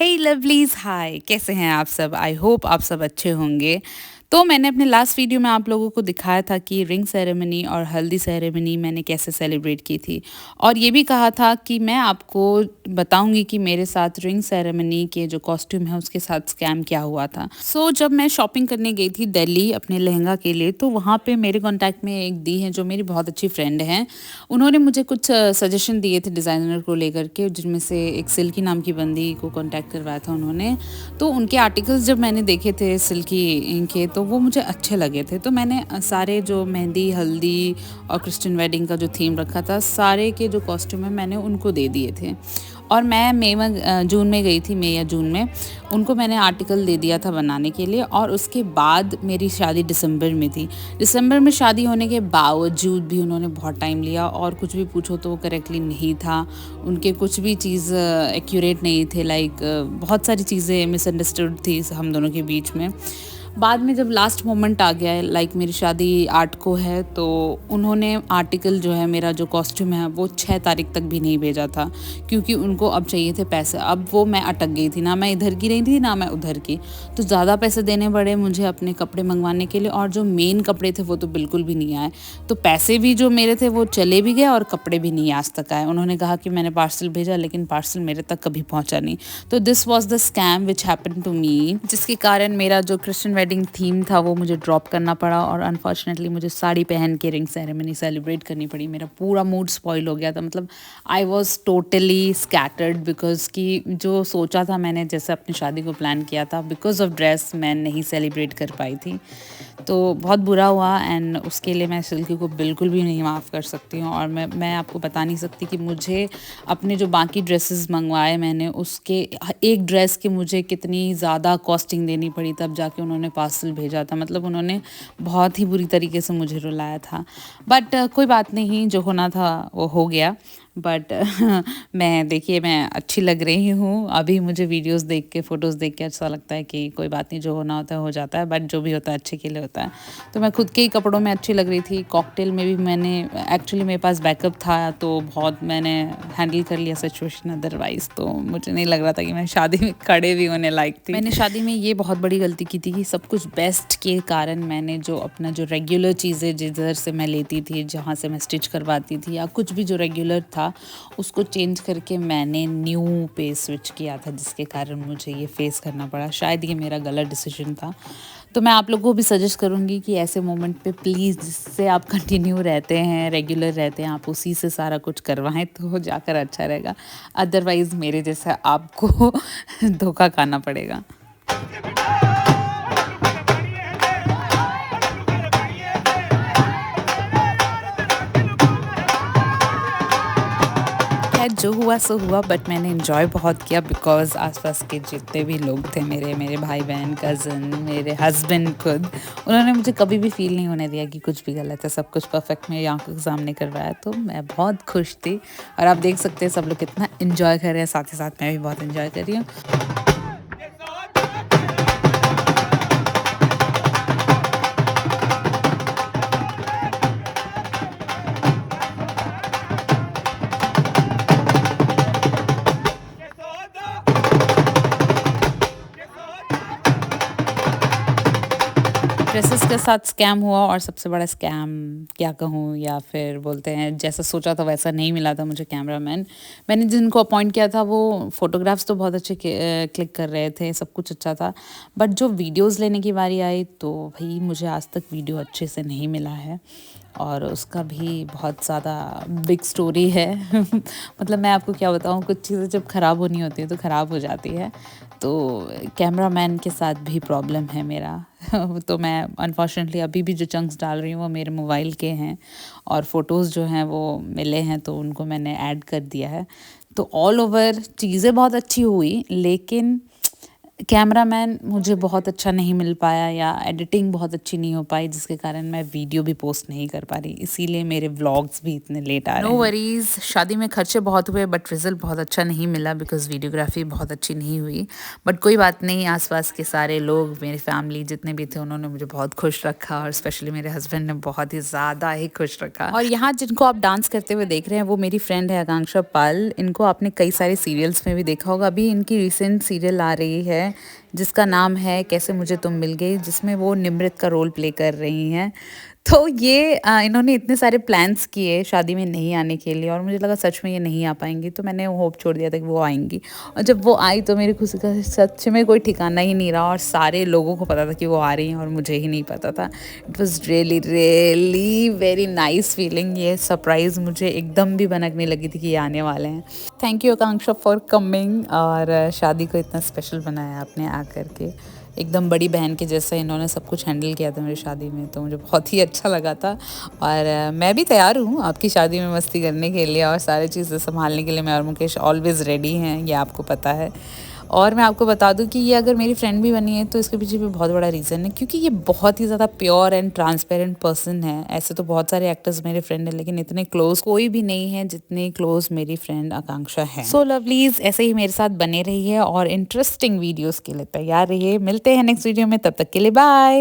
हे lovelies हाय, कैसे हैं आप सब? आई होप आप सब अच्छे होंगे। तो मैंने अपने लास्ट वीडियो में आप लोगों को दिखाया था कि रिंग सेरेमनी और हल्दी सेरेमनी मैंने कैसे सेलिब्रेट की थी और ये भी कहा था कि मैं आपको बताऊंगी कि मेरे साथ रिंग सेरेमनी के जो कॉस्ट्यूम है उसके साथ स्कैम क्या हुआ था। जब मैं शॉपिंग करने गई थी दिल्ली अपने लहंगा के लिए, तो वहाँ पे मेरे कॉन्टैक्ट में एक दी हैं जो मेरी बहुत अच्छी फ्रेंड हैं। उन्होंने मुझे कुछ सजेशन दिए थे डिज़ाइनर को लेकर के, जिनमें से एक सिल्की नाम की बंदी को कॉन्टैक्ट करवाया था उन्होंने। तो उनके आर्टिकल्स जब मैंने देखे थे सिल्की के, तो वो मुझे अच्छे लगे थे। तो मैंने सारे जो मेहंदी, हल्दी और क्रिश्चियन वेडिंग का जो थीम रखा था, सारे के जो कॉस्ट्यूम है मैंने उनको दे दिए थे। और मैं जून में गई थी, मई या जून में उनको मैंने आर्टिकल दे दिया था बनाने के लिए। और उसके बाद मेरी शादी दिसंबर में थी। दिसंबर में शादी होने के बावजूद भी उन्होंने बहुत टाइम लिया और कुछ भी पूछो तो वो करेक्टली नहीं था। उनके कुछ भी चीज़ एक्यूरेट नहीं थे, लाइक बहुत सारी चीज़ें मिसअंडरस्टूड थी हम दोनों के बीच में। बाद में जब लास्ट मोमेंट आ गया है, लाइक मेरी शादी 8 को है, तो उन्होंने आर्टिकल जो है, मेरा जो कॉस्ट्यूम है वो 6 तारीख तक भी नहीं भेजा था, क्योंकि उनको अब चाहिए थे पैसे। अब वो मैं अटक गई थी, ना मैं इधर की रही थी ना मैं उधर की, तो ज़्यादा पैसे देने पड़े मुझे अपने कपड़े मंगवाने के लिए। और जो मेन कपड़े थे वो तो बिल्कुल भी नहीं आए। तो पैसे भी जो मेरे थे वो चले भी गए और कपड़े भी नहीं आज तक आए। उन्होंने कहा कि मैंने पार्सल भेजा, लेकिन पार्सल मेरे तक कभी पहुंचा नहीं। तो this was the scam which happen to me, जिसके कारण मेरा जो क्रिश्चियन वेडिंग थीम था वो मुझे ड्रॉप करना पड़ा और अनफॉर्चुनेटली मुझे साड़ी पहन के रिंग सेरेमनी सेलिब्रेट करनी पड़ी। मेरा पूरा मूड स्पॉइल हो गया था, मतलब I was totally scattered, because कि जो सोचा था मैंने, जैसे अपनी शादी को प्लान किया था, बिकॉज ऑफ ड्रेस मैं नहीं सेलिब्रेट कर पाई थी। तो बहुत बुरा हुआ एंड उसके लिए मैं सिल्की को बिल्कुल भी नहीं माफ़ कर सकती हूँ। और मैं आपको बता नहीं सकती कि मुझे अपने जो बाकी ड्रेसेस मंगवाए मैंने, उसके एक ड्रेस के मुझे कितनी ज़्यादा कॉस्टिंग देनी पड़ी, तब जाके उन्होंने पार्सल भेजा था। मतलब उन्होंने बहुत ही बुरी तरीके से मुझे रुलाया था। बट कोई बात नहीं, जो होना था वो हो गया। बट मैं देखिए, मैं अच्छी लग रही हूँ अभी। मुझे वीडियोस देख के, फ़ोटोज़ देख के अच्छा लगता है कि कोई बात नहीं, जो होना होता है हो जाता है, बट जो भी होता है अच्छे के लिए होता है। तो मैं खुद के ही कपड़ों में अच्छी लग रही थी। कॉकटेल में भी मैंने, एक्चुअली मेरे पास बैकअप था, तो बहुत मैंने हैंडल कर लिया सिचुएशन। अदरवाइज़ तो मुझे नहीं लग रहा था कि मैं शादी में खड़े भी होने लायक थी। मैंने शादी में ये बहुत बड़ी गलती की थी कि सब कुछ बेस्ट के कारण मैंने जो अपना जो रेगुलर चीज़ें जिधर से मैं लेती थी, जहाँ से मैं स्टिच करवाती थी, या कुछ भी जो रेगुलर था, उसको चेंज करके मैंने न्यू पे स्विच किया था, जिसके कारण मुझे ये फेस करना पड़ा। शायद ये मेरा गलत डिसीजन था। तो मैं आप लोगों को भी सजेस्ट करूँगी कि ऐसे मोमेंट पे प्लीज़, जिससे आप कंटिन्यू रहते हैं, रेगुलर रहते हैं, आप उसी से सारा कुछ करवाएं तो जाकर अच्छा रहेगा। अदरवाइज़ मेरे जैसा आपको धोखा खाना पड़ेगा। खैर जो हुआ सो हुआ, बट मैंने इन्जॉय बहुत किया, बिकॉज़ आसपास के जितने भी लोग थे, मेरे भाई बहन, कज़न, मेरे हस्बैंड खुद, उन्होंने मुझे कभी भी फ़ील नहीं होने दिया कि कुछ भी गलत है। सब कुछ परफेक्ट मेरी आंखों के सामने करवाया, तो मैं बहुत खुश थी। और आप देख सकते हैं सब लोग कितना इन्जॉय कर रहे हैं, साथ ही साथ मैं भी बहुत इन्जॉय कर रही हूँ। ड्रेसेस के साथ स्कैम हुआ, और सबसे बड़ा स्कैम क्या कहूँ, या फिर बोलते हैं जैसा सोचा था वैसा नहीं मिला था मुझे कैमरामैन। मैंने जिनको अपॉइंट किया था वो फ़ोटोग्राफ्स तो बहुत अच्छे क्लिक कर रहे थे, सब कुछ अच्छा था। बट जो वीडियोस लेने की बारी आई, तो भाई मुझे आज तक वीडियो अच्छे से नहीं मिला है, और उसका भी बहुत ज़्यादा बिग स्टोरी है। मतलब मैं आपको क्या बताऊँ, कुछ चीज़ें जब ख़राब होनी होती है तो ख़राब हो जाती है। तो कैमरामैन के साथ भी प्रॉब्लम है मेरा। तो मैं अनफॉर्चुनेटली अभी भी जो चंक्स डाल रही हूँ वो मेरे मोबाइल के हैं, और फ़ोटोज़ जो हैं वो मिले हैं, तो उनको मैंने ऐड कर दिया है। तो ऑल ओवर चीज़ें बहुत अच्छी हुई, लेकिन कैमरामैन मुझे बहुत अच्छा नहीं मिल पाया या एडिटिंग बहुत अच्छी नहीं हो पाई, जिसके कारण मैं वीडियो भी पोस्ट नहीं कर पा रही, इसीलिए मेरे व्लॉग्स भी इतने लेट आ रहे हैं। नो वरीज, शादी में खर्चे बहुत हुए बट रिजल्ट बहुत अच्छा नहीं मिला बिकॉज वीडियोग्राफी बहुत अच्छी नहीं हुई। बट कोई बात नहीं, आसपास के सारे लोग, मेरी फैमिली जितने भी थे, उन्होंने मुझे बहुत खुश रखा और स्पेशली मेरे हस्बैंड ने बहुत ही ज़्यादा ही खुश रखा। और यहाँ जिनको आप डांस करते हुए देख रहे हैं वो मेरी फ्रेंड है आकांक्षा पाल। इनको आपने कई सारे सीरियल्स में भी देखा होगा। अभी इनकी रिसेंट सीरियल आ रही है जिसका नाम है कैसे मुझे तुम मिल गई, जिसमें वो निमृत का रोल प्ले कर रही हैं। तो ये इन्होंने इतने सारे प्लान्स किए शादी में नहीं आने के लिए और मुझे लगा सच में ये नहीं आ पाएंगी, तो मैंने होप छोड़ दिया था कि वो आएंगी। और जब वो आई तो मेरी खुशी का सच में कोई ठिकाना ही नहीं रहा और सारे लोगों को पता था कि वो आ रही हैं और मुझे ही नहीं पता था। It was really really very nice feeling. ये सरप्राइज़ मुझे एकदम भी भनक नहीं लगी थी कि ये आने वाले हैं। Thank you Akanksha for coming और शादी को इतना स्पेशल बनाया आपने आकर के। एकदम बड़ी बहन के जैसा इन्होंने सब कुछ हैंडल किया था मेरी शादी में, तो मुझे बहुत ही अच्छा लगा था। और मैं भी तैयार हूँ आपकी शादी में मस्ती करने के लिए और सारी चीज़ें संभालने के लिए। मैं और मुकेश ऑलवेज़ रेडी हैं, ये आपको पता है। और मैं आपको बता दूं कि ये अगर मेरी फ्रेंड भी बनी है तो इसके पीछे भी बहुत बड़ा रीज़न है, क्योंकि ये बहुत ही ज़्यादा प्योर एंड ट्रांसपेरेंट पर्सन है। ऐसे तो बहुत सारे एक्टर्स मेरे फ्रेंड हैं लेकिन इतने क्लोज कोई भी नहीं है जितने क्लोज मेरी फ्रेंड आकांक्षा है। सो लवलीज, ऐसे ही मेरे साथ बने रहिए और इंटरेस्टिंग वीडियोज़ के लिए तैयार रहिए। मिलते हैं नेक्स्ट वीडियो में, तब तक के लिए बाय।